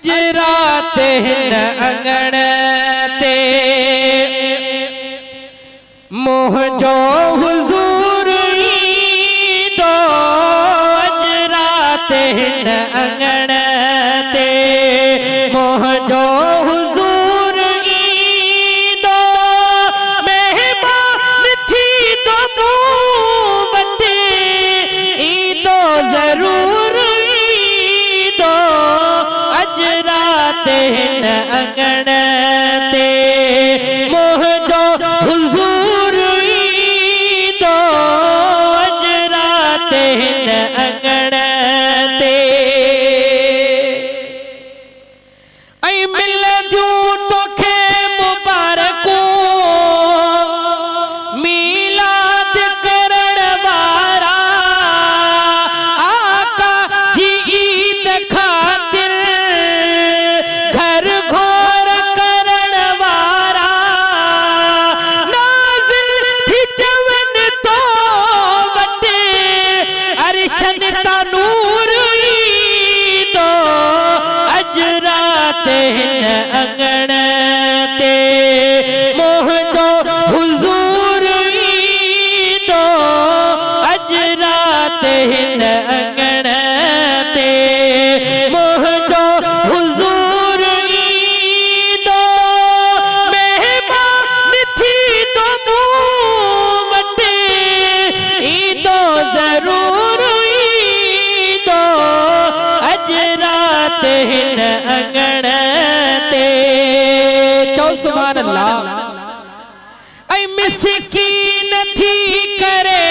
अज रात हिन अंगण ते मुंहिंजो हुज़ूर ईंदो। अज रात हिन अंगण ते मुंहिंजो हुज़ूर ईंदो। महिमान थींदो मूं वटि ईंदो ज़रूर ईंदो। अज रात हिन अंगण ते मुंहिंजो हुज़ूर ईंदो। अज रात हिन अंगण ते ऐं मिलंदियूं तोखे मुबारकूं मीलाद करण वारा आका जी ईद खातिर घर घोर करण वारा नाज़िल थी चवन तो वटि अरशन ता नूर ईंदो। अज रात हिन अंगण ते मुंहिंजो हुज़ूर ईंदो। अज रात हिन अंगण ते मुंहिंजो हुज़ूर ईंदो। महिमान थींदो मूं वटि ईंदो ज़रूर ईंदो। अज रात हिन अंगण ते चओ सुभान अल्लाह। ऐं मिस्कीन थी करे